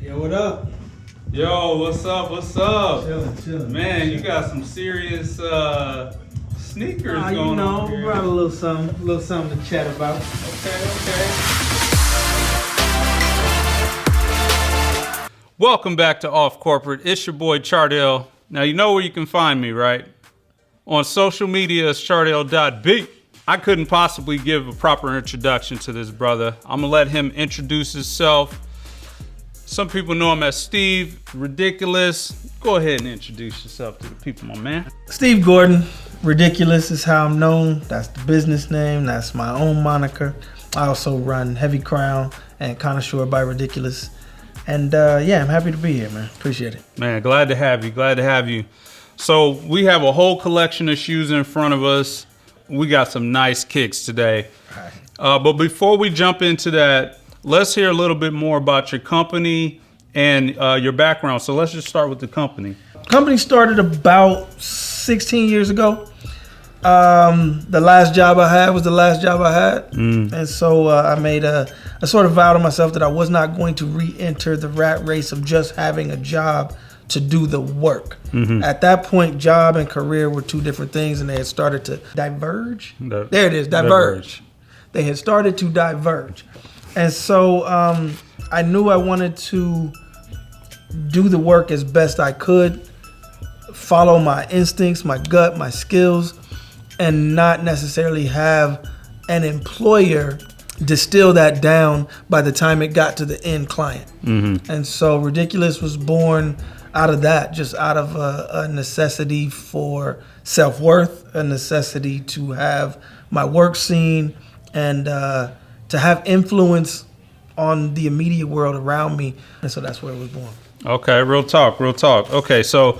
Yo, what up? Yo, what's up? What's up? Chilling. Man, you got some serious sneakers going you know, on here. brought a little something to chat about. Okay. Welcome back to Off Corporate. It's your boy Chardell. Now you know where you can find me, right? On social media, it's chardell.b. I couldn't possibly give a proper introduction to this brother. I'm gonna let him introduce himself. Some people know him as Steve, Ridiculous. Go ahead and introduce yourself to the people, my man. Steve Gordon, Ridiculous is how I'm known. That's the business name. That's my own moniker. I also run Heavy Crown and Connoisseur by Ridiculous. And yeah, I'm happy to be here, man. Appreciate it. Man, glad to have you. So we have a whole collection of shoes in front of us. We got some nice kicks today. But before we jump into that, let's hear a little bit more about your company and your background. So let's just start with the company. Company started about 16 years ago. The last job I had was the last job I had. And so I made a sort of vow to myself that I was not going to re-enter the rat race of just having a job to do the work. At that point, job and career were two different things, and they had started to diverge. There it is, diverge. They had started to diverge. And so I knew I wanted to do the work as best I could, follow my instincts, my gut, my skills, and not necessarily have an employer distill that down by the time it got to the end client. And so Ridiculous was born out of that, just out of a necessity for self-worth, a necessity to have my work seen, and to have influence on the immediate world around me. And so that's where it was born. Okay, real talk. Okay, so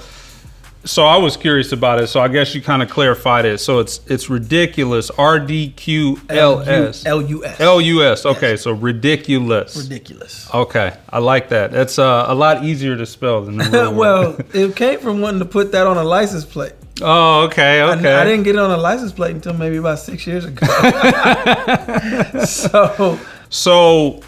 I was curious about it. So I guess you kind of clarified it. So it's Ridiculous, RDQLS. LUS. LUS. Okay, yes. So Ridiculous. Ridiculous. Okay, I like that. That's a lot easier to spell than the real Well, it came from wanting to put that on a license plate. Oh, okay. I didn't get it on a license plate until maybe about 6 years ago. So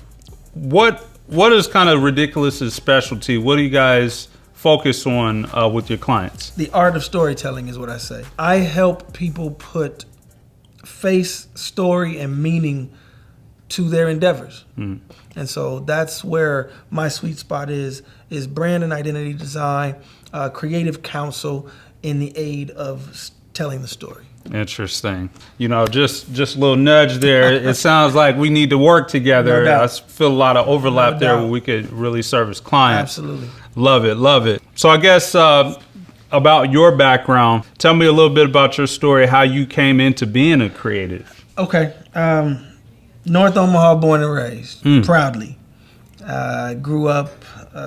what is kind of Ridiculous's specialty? What do you guys focus on with your clients? The art of storytelling is what I say. I help people put face, story, and meaning to their endeavors. And so that's where my sweet spot is brand and identity design, creative counsel in the aid of telling the story. Interesting. You know, just a little nudge there. It sounds like we need to work together. No I feel a lot of overlap there where we could really service clients. Absolutely. Love it. So I guess about your background, tell me a little bit about your story, how you came into being a creative. Okay. North Omaha, born and raised, proudly. Grew up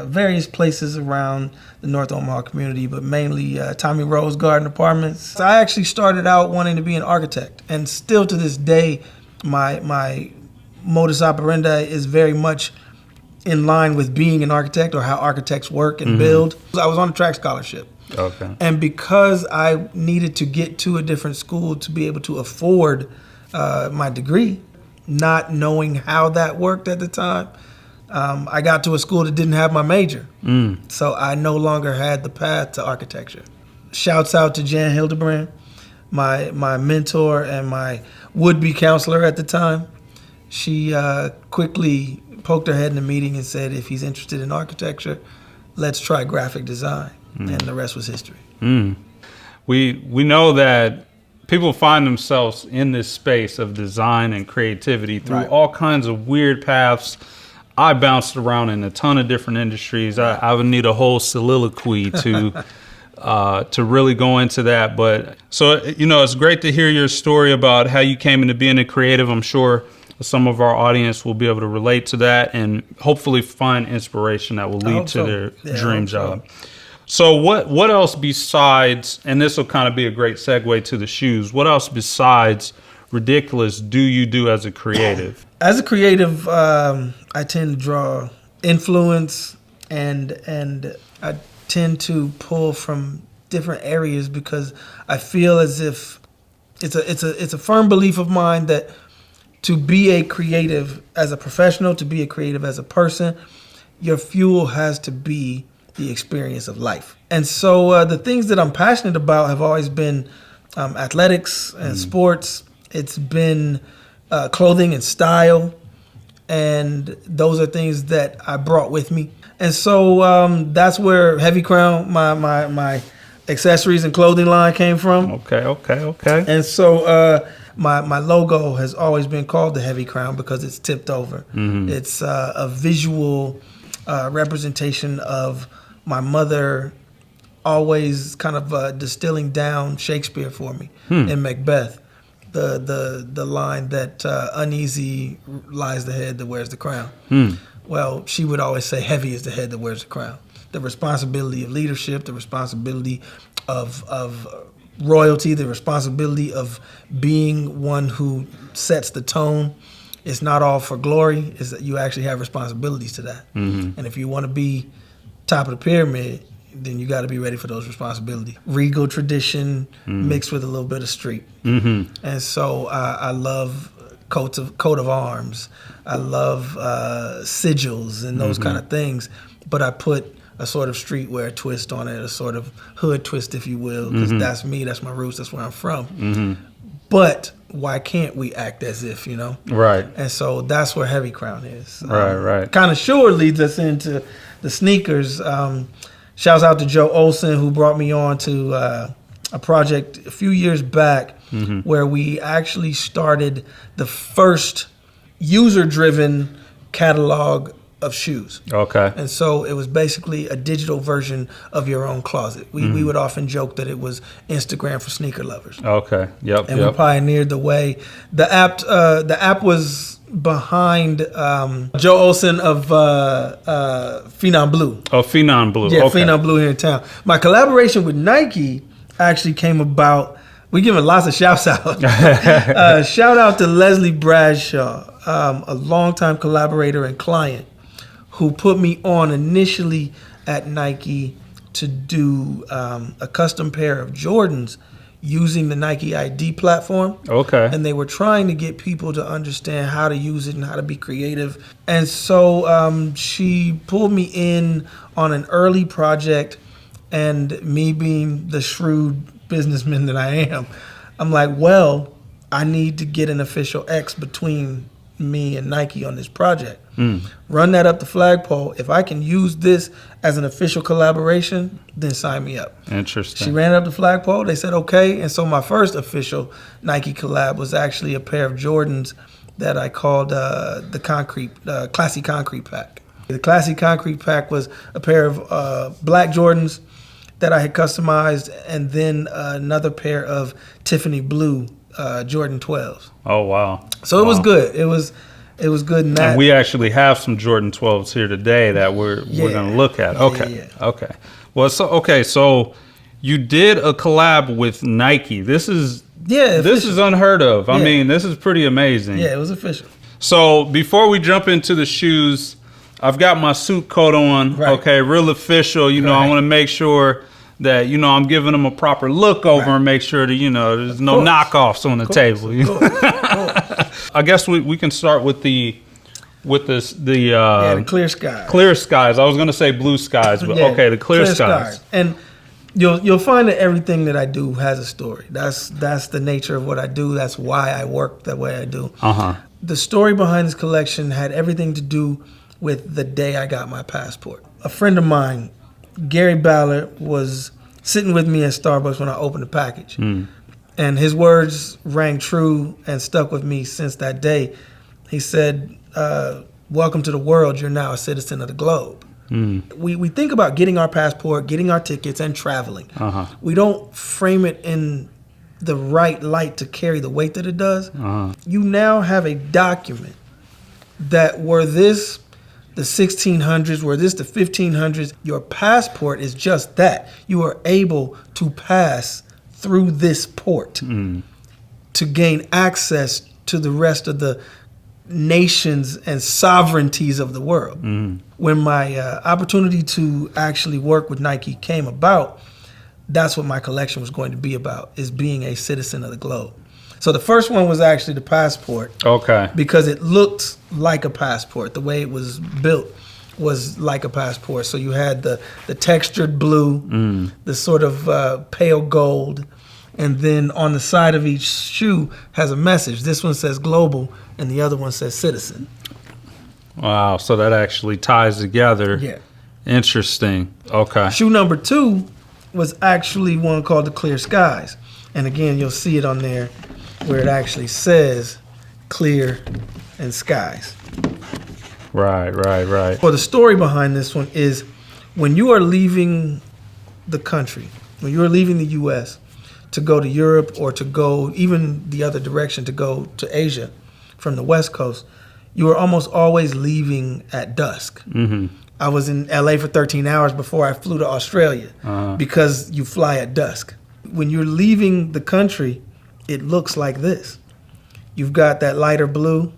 various places around the North Omaha community, but mainly Tommy Rose Garden Apartments. I actually started out wanting to be an architect, and still to this day, my modus operandi is very much in line with being an architect or how architects work and build. I was on a track scholarship. Okay. And because I needed to get to a different school to be able to afford my degree, not knowing how that worked at the time, I got to a school that didn't have my major. So I no longer had the path to architecture. Shouts out to Jan Hildebrand, my mentor and my would-be counselor at the time. She quickly poked her head in the meeting and said, if he's interested in architecture, let's try graphic design. And the rest was history. We know that people find themselves in this space of design and creativity through all kinds of weird paths. I bounced around in a ton of different industries. I would need a whole soliloquy to really go into that. But so, you know, it's great to hear your story about how you came into being a creative. I'm sure some of our audience will be able to relate to that and hopefully find inspiration that will lead to their dream job. So what else besides, and this will kind of be a great segue to the shoes, what else besides Ridiculous do you do as a creative? As a creative, I tend to draw influence and I tend to pull from different areas because I feel as if it's a firm belief of mine that to be a creative as a professional, to be a creative as a person, your fuel has to be the experience of life. And so the things that I'm passionate about have always been athletics and sports. It's been clothing and style. And those are things that I brought with me. And so that's where Heavy Crown, my accessories and clothing line came from. Okay. And so my logo has always been called the Heavy Crown because it's tipped over. It's a visual representation of my mother always kind of distilling down Shakespeare for me in Macbeth. The line that uneasy lies the head that wears the crown. Well, she would always say heavy is the head that wears the crown. The responsibility of leadership, the responsibility of royalty, the responsibility of being one who sets the tone. It's not all for glory. Is that you actually have responsibilities to that. And if you want to be top of the pyramid, then you got to be ready for those responsibilities. Regal tradition mixed with a little bit of street. And so I love coat of arms. I love sigils and those kind of things. But I put a sort of streetwear twist on it, a sort of hood twist, if you will, because that's me, that's my roots, that's where I'm from. But why can't we act as if, you know? Right. And so that's where Heavy Crown is. Right. Kind of sure leads us into the sneakers. Shouts out to Joe Olson, who brought me on to a project a few years back where we actually started the first user-driven catalog of shoes. Okay. And so it was basically a digital version of your own closet. We would often joke that it was Instagram for sneaker lovers. Okay. Yep. And we pioneered the way. The app was behind Joe Olson of Phenom Blue. Oh, Phenom Blue. Yeah, okay. Phenom Blue here in town. My collaboration with Nike actually came about. We giving lots of shouts out. Shout out to Leslie Bradshaw, a longtime collaborator and client, who put me on initially at Nike to do a custom pair of Jordans using the Nike ID platform. Okay. And they were trying to get people to understand how to use it and how to be creative. And so she pulled me in on an early project, and me being the shrewd businessman that I am, I'm like, well, I need to get an official X between me and Nike on this project. Run that up the flagpole. If I can use this as an official collaboration, then sign me up. Interesting. She ran it up the flagpole. They said okay. And so my first official Nike collab was actually a pair of Jordans that I called the Classy Concrete Pack. The Classy Concrete Pack was a pair of black Jordans that I had customized, and then another pair of Tiffany blue Jordan 12s. Oh, wow. So it was good. It was good in that. And we actually have some Jordan 12s here today that we're going to look at. Okay. Okay. Well, so you did a collab with Nike. This is unheard of. I mean, this is pretty amazing. Yeah, it was official. So before we jump into the shoes, I've got my suit coat on. Right. Okay, real official. You know, I want to make sure that, you know, I'm giving them a proper look over and make sure that, you know, there's no knockoffs on the table. You know? I guess we can start with the clear skies. Clear skies. I was going to say blue skies, but okay, the clear skies. And you'll find that everything that I do has a story. That's the nature of what I do. That's why I work the way I do. The story behind this collection had everything to do with the day I got my passport. A friend of mine, Gary Ballard, was sitting with me at Starbucks when I opened the package. And his words rang true and stuck with me since that day. He said, welcome to the world. You're now a citizen of the globe. We think about getting our passport, getting our tickets, and traveling. We don't frame it in the right light to carry the weight that it does. You now have a document that were this the 1600s, were this the 1500s, your passport is just that. You are able to pass through this port to gain access to the rest of the nations and sovereignties of the world. When my opportunity to actually work with Nike came about, that's what my collection was going to be about, is being a citizen of the globe. So the first one was actually the passport. Okay. Because it looked like a passport, the way it was built. was like a passport. So you had the textured blue, the sort of pale gold, and then on the side of each shoe has a message. This one says global, and the other one says citizen. Wow, so that actually ties together. Yeah. Interesting. Okay. Shoe number 2 was actually one called the Clear Skies. And again, you'll see it on there where it actually says clear and skies. Right. Well, the story behind this one is when you are leaving the country, when you are leaving the U.S. to go to Europe or to go even the other direction to go to Asia from the West Coast, you are almost always leaving at dusk. Mm-hmm. I was in L.A. for 13 hours before I flew to Australia because you fly at dusk. When you're leaving the country, it looks like this. You've got that lighter blue,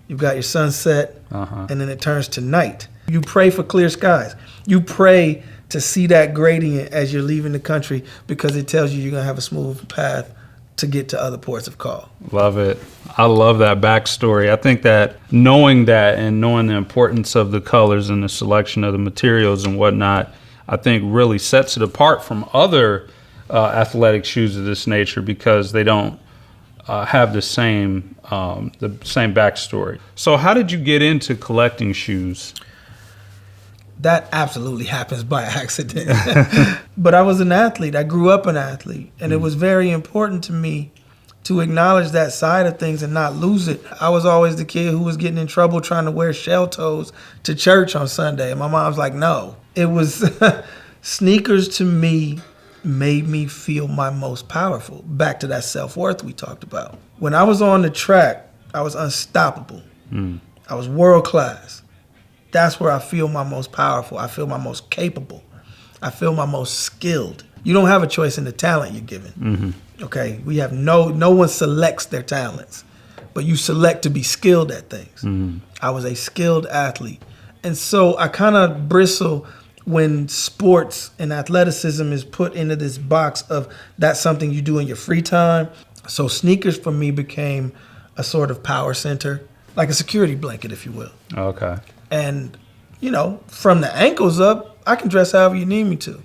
you've got your sunset, and then it turns to night. You pray for clear skies. You pray to see that gradient as you're leaving the country because it tells you you're going to have a smooth path to get to other ports of call. Love it. I love that backstory. I think that knowing that and knowing the importance of the colors and the selection of the materials and whatnot, I think really sets it apart from other athletic shoes of this nature because they don't have the same backstory. So how did you get into collecting shoes? That absolutely happens by accident. But I was an athlete. I grew up an athlete. And it was very important to me to acknowledge that side of things and not lose it. I was always the kid who was getting in trouble trying to wear shell toes to church on Sunday. And my mom's like, no. It was sneakers to me made me feel my most powerful. Back to that self-worth we talked about. When I was on the track, I was unstoppable. I was world class. That's where I feel my most powerful. I feel my most capable. I feel my most skilled. You don't have a choice in the talent you're given. Okay, we have no one selects their talents, but you select to be skilled at things. I was a skilled athlete. And so I kind of bristle when sports and athleticism is put into this box of that's something you do in your free time. So sneakers for me became a sort of power center, like a security blanket, if you will. Okay. And, you know, from the ankles up, I can dress however you need me to.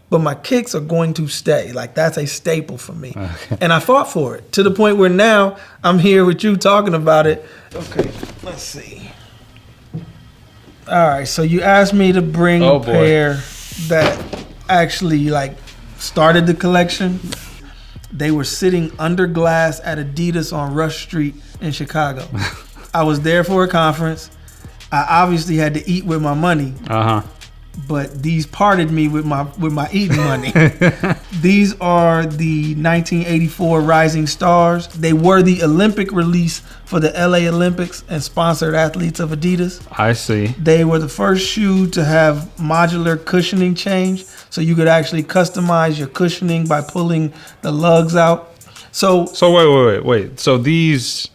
But my kicks are going to stay. Like, that's a staple for me. Okay. And I fought for it to the point where now I'm here with you talking about it. Okay, let's see. All right, so you asked me to bring a pair that actually, like, started the collection. They were sitting under glass at Adidas on Rush Street in Chicago. I was there for a conference. I obviously had to eat with my money, but these parted me with my eating money. These are the 1984 Rising Stars. They were the Olympic release for the LA Olympics and sponsored athletes of Adidas. I see. They were the first shoe to have modular cushioning change, so you could actually customize your cushioning by pulling the lugs out. So wait. So these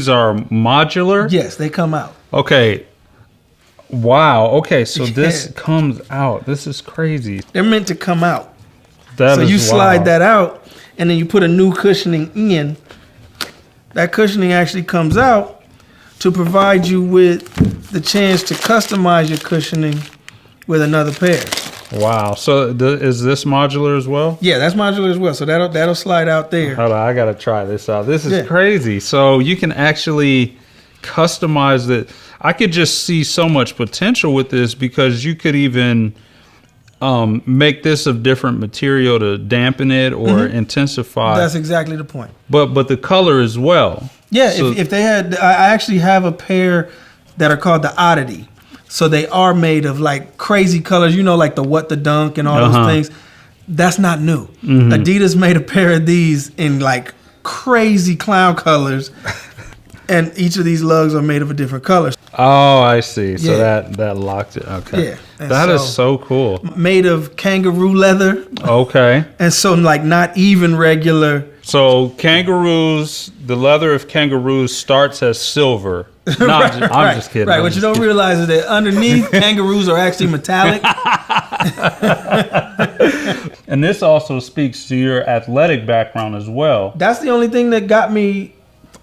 are modular? Yes, they come out. Okay. Wow. Okay, so this comes out. This is crazy. They're meant to come out. So you slide that out, and then you put a new cushioning in. That cushioning actually comes out to provide you with the chance to customize your cushioning with another pair. Wow. So is this modular as well? Yeah, that's modular as well. So that'll slide out there. Hold on, I gotta try this out. This is crazy. So you can actually customize it. I could just see so much potential with this because you could even make this of different material to dampen it or intensify. That's exactly the point. But the color as well. Yeah, so if they had, I actually have a pair that are called the Oddity. So they are made of like crazy colors, you know, like the What the Dunk and all those things. That's not new. Adidas made a pair of these in like crazy clown colors. And each of these lugs are made of a different color. Oh, I see. So that locked it. Okay. Yeah. That is so cool. Made of kangaroo leather. Okay. And so like not even regular. So kangaroos, the leather of kangaroos starts as silver. No, I'm just kidding. Right. What you don't realize is that underneath kangaroos are actually metallic. And this also speaks to your athletic background as well. That's the only thing that got me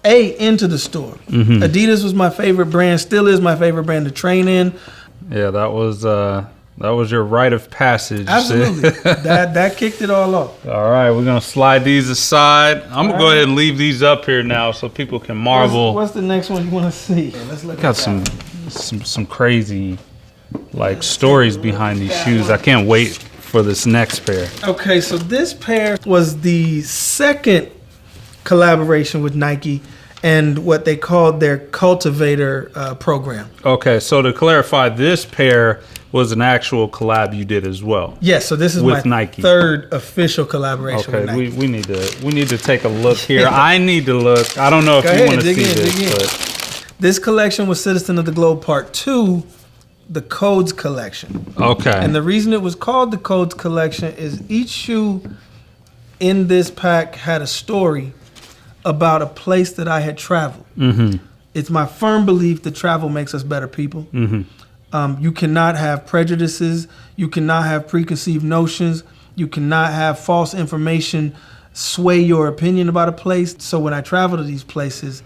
into the store. Adidas was my favorite brand, still is my favorite brand to train in. Yeah, that was your rite of passage. Absolutely. that kicked it all off. All right, we're gonna slide these aside. I'm gonna go ahead and leave these up here now so people can marvel. What's the next one you want to see? Yeah, let's look. Got some crazy like stories behind these shoes. I can't wait for this next pair. Okay, so this pair was the second collaboration with Nike and what they called their cultivator program. Okay, so to clarify, this pair was an actual collab you did as well. Yes, so this is with my Nike. Third official collaboration with Nike. we need to take a look here. I need to look. I don't know if you want to see this, but this collection was Citizen of the Globe Part 2, the Codes collection. Okay. And the reason it was called the Codes collection is each shoe in this pack had a story about a place that I had traveled. Mm-hmm. It's my firm belief that travel makes us better people. Mm-hmm. You cannot have prejudices. You cannot have preconceived notions. You cannot have false information sway your opinion about a place. So when I travel to these places,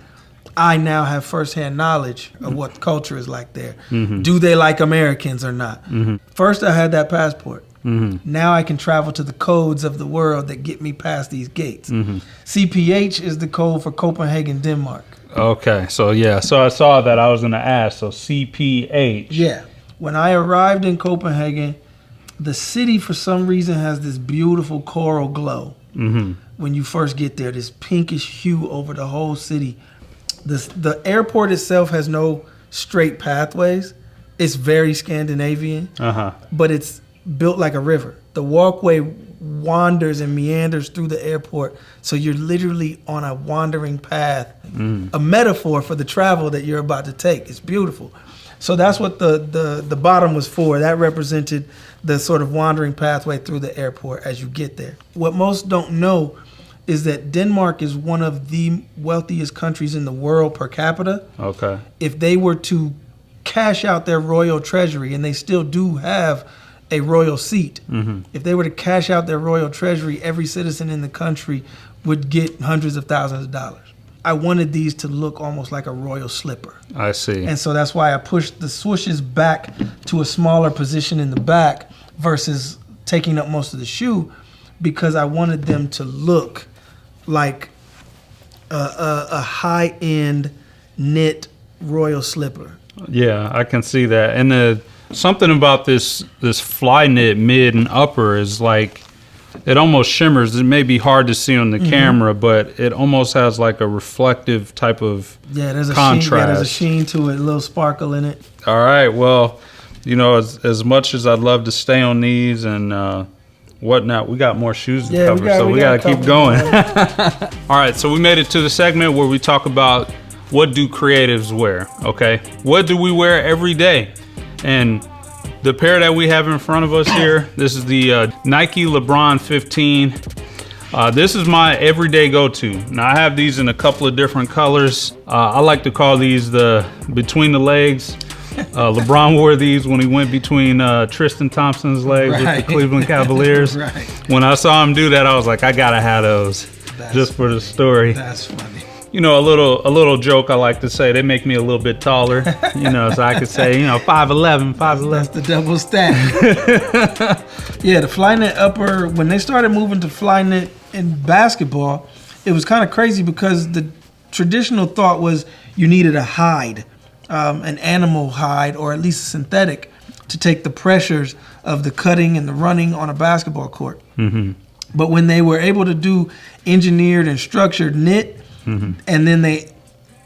I now have firsthand knowledge of what culture is like there. Mm-hmm. Do they like Americans or not? Mm-hmm. First, I had that passport. Mm-hmm. Now I can travel to the codes of the world that get me past these gates. Mm-hmm. CPH is the code for Copenhagen, Denmark. Okay, so I saw that. I was going to ask. So CPH. Yeah. When I arrived in Copenhagen, the city for some reason has this beautiful coral glow. Mm-hmm. When you first get there, this pinkish hue over the whole city. The airport itself has no straight pathways. It's very Scandinavian, but it's built like a river. The walkway wanders and meanders through the airport, so you're literally on a wandering path, a metaphor for the travel that you're about to take. It's beautiful. So that's what the bottom was for. That represented the sort of wandering pathway through the airport as you get there. What most don't know is that Denmark is one of the wealthiest countries in the world per capita. Okay. If they were to cash out their royal treasury, and they still do have a royal seat, if they were to cash out their royal treasury, every citizen in the country would get hundreds of thousands of dollars. I wanted these to look almost like a royal slipper. I see. And so that's why I pushed the swooshes back to a smaller position in the back versus taking up most of the shoe, because I wanted them to look like a high-end knit royal slipper. Yeah, I can see that. And something about this fly knit mid and upper is like, it almost shimmers. It may be hard to see on the camera, but it almost has like a reflective type of there's contrast. Sheen, there's a sheen to it, a little sparkle in it. All right, well, as much as I'd love to stay on these and whatnot, we got more shoes to cover, so we got to keep going. All right, so we made it to the segment where we talk about what do creatives wear, okay? What do we wear every day? And the pair that we have in front of us here, this is the Nike Lebron 15. This is my everyday go-to. Now I have these in a couple of different colors. I like to call these the between the legs. LeBron wore these when he went between Tristan Thompson's legs with the Cleveland Cavaliers. When I saw him do that, I was like, I gotta have those just for the story. That's funny. A little joke I like to say, they make me a little bit taller, so I could say, 5'11", 5'11". That's the double stack. Yeah, the Flyknit upper, when they started moving to Flyknit in basketball, it was kind of crazy because the traditional thought was you needed a hide, an animal hide, or at least a synthetic, to take the pressures of the cutting and the running on a basketball court. Mm-hmm. But when they were able to do engineered and structured knit, and then they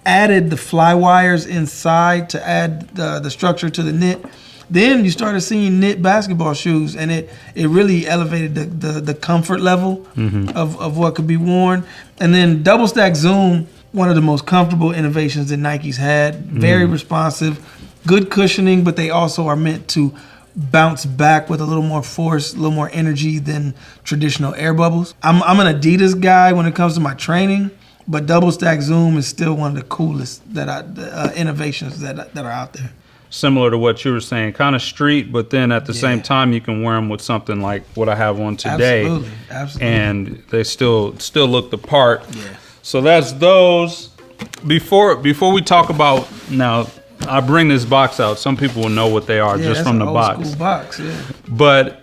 added the fly wires inside to add the structure to the knit, then you started seeing knit basketball shoes, and it really elevated the comfort level of what could be worn. And then double stack Zoom, one of the most comfortable innovations that Nike's had, very responsive, good cushioning, but they also are meant to bounce back with a little more force, a little more energy than traditional air bubbles. I'm an Adidas guy when it comes to my training, but double stack Zoom is still one of the coolest innovations that are out there. Similar to what you were saying, kind of street, but then at the same time you can wear them with something like what I have on today. Absolutely. And they still look the part. Yeah. So that's those. Before we talk about now I bring this box out. Some people will know what they are just from the box. Old school box, yeah. But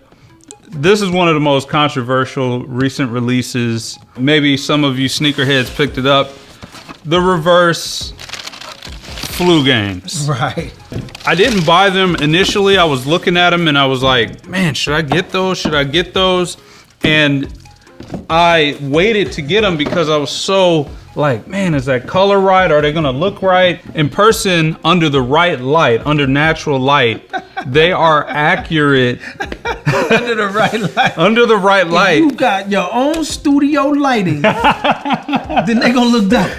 this is one of the most controversial recent releases. Maybe some of you sneakerheads picked it up. The reverse flu games. Right. I didn't buy them initially. I was looking at them and I was like, man, should I get those? Should I get those? And I waited to get them because I was so like, man, is that color right? Are they gonna look right? In person, under the right light, under natural light, they are accurate. Under the right light. Under the right light. If you got your own studio lighting, then they gonna look dumb.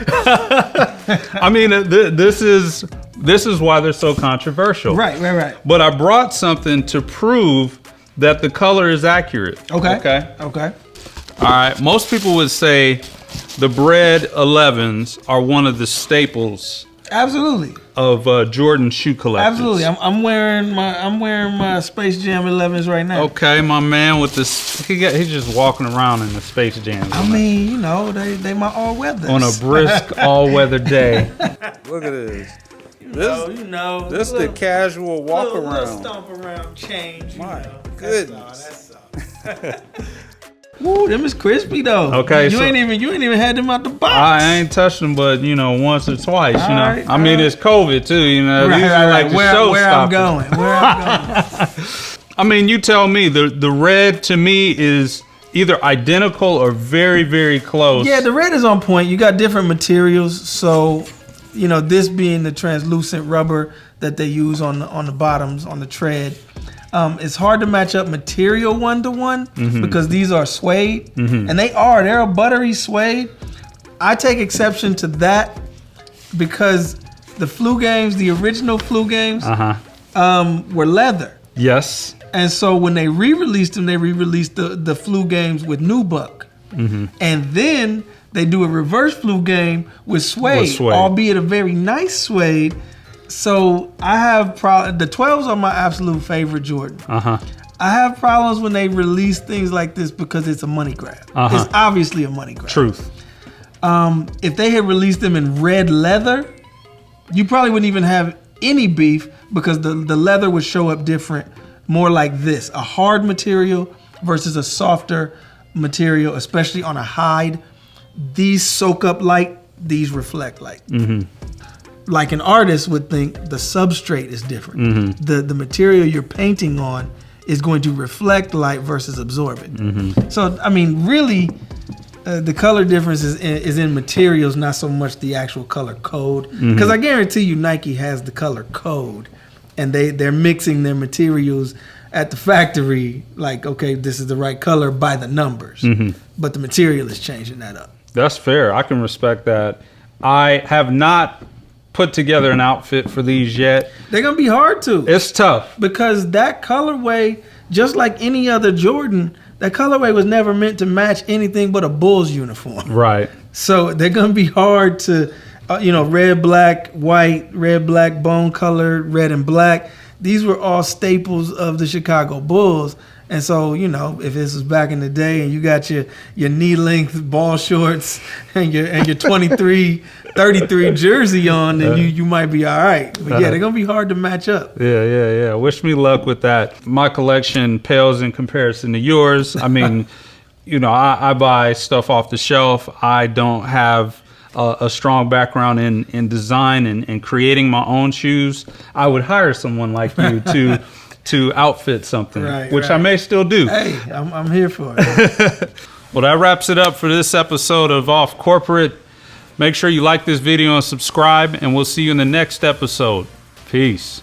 I mean, this is why they're so controversial. Right. But I brought something to prove that the color is accurate. Okay. All right. Most people would say the Bred 11s are one of the staples. Absolutely. Of Jordan shoe collectors. Absolutely. I'm wearing my Space Jam 11s right now. Okay, my man with this, he's just walking around in the Space Jam. I mean, you know, they my all weathers. On a brisk all weather day. Look at this. You know. This the casual walk around. Little stomp around change. My goodness. That's all. Ooh, them is crispy though. Okay, you ain't even had them out the box. I ain't touched them, but you know, once or twice. All you know, right, I mean, it's COVID too. You know, these are like the where I'm showstoppers. going. Where I'm going. I mean, you tell me. The red to me is either identical or very, very close. Yeah, the red is on point. You got different materials, so you know, this being the translucent rubber that they use on the bottoms on the tread. It's hard to match up material one-to-one because these are suede, and they're a buttery suede. I take exception to that because the flu games, the original flu games, were leather. Yes. And so when they re-released them, they re-released the flu games with nubuck. And then they do a reverse flu game with suede, albeit a very nice suede. So I have the 12s are my absolute favorite Jordan. I have problems when they release things like this because it's a money grab. It's obviously a money grab. Truth. If they had released them in red leather, you probably wouldn't even have any beef because the leather would show up different, more like this, a hard material versus a softer material, especially on a hide. These soak up light, these reflect light. Like an artist would think the substrate is different. The material you're painting on is going to reflect light versus absorb it. So, I mean, really, the color difference is in materials, not so much the actual color code. Because I guarantee you Nike has the color code, and they're mixing their materials at the factory like, okay, this is the right color by the numbers. But the material is changing that up. That's fair. I can respect that. I have not put together an outfit for these yet. They're gonna be hard to. It's tough because that colorway, just like any other Jordan, that colorway was never meant to match anything but a Bulls uniform. Right. So they're gonna be hard to, red, black, white, red, black, bone colored, red and black. These were all staples of the Chicago Bulls. And so, you know, if this was back in the day and you got your knee length ball shorts and your 23, 33 jersey on, then you might be all right. But yeah, they're gonna be hard to match up. Yeah. Wish me luck with that. My collection pales in comparison to yours. I mean, you know, I buy stuff off the shelf. I don't have a strong background in design and creating my own shoes. I would hire someone like you to outfit something, which I may still do. Hey, I'm here for it. Well, that wraps it up for this episode of Off Corporate. Make sure you like this video and subscribe, and we'll see you in the next episode. Peace.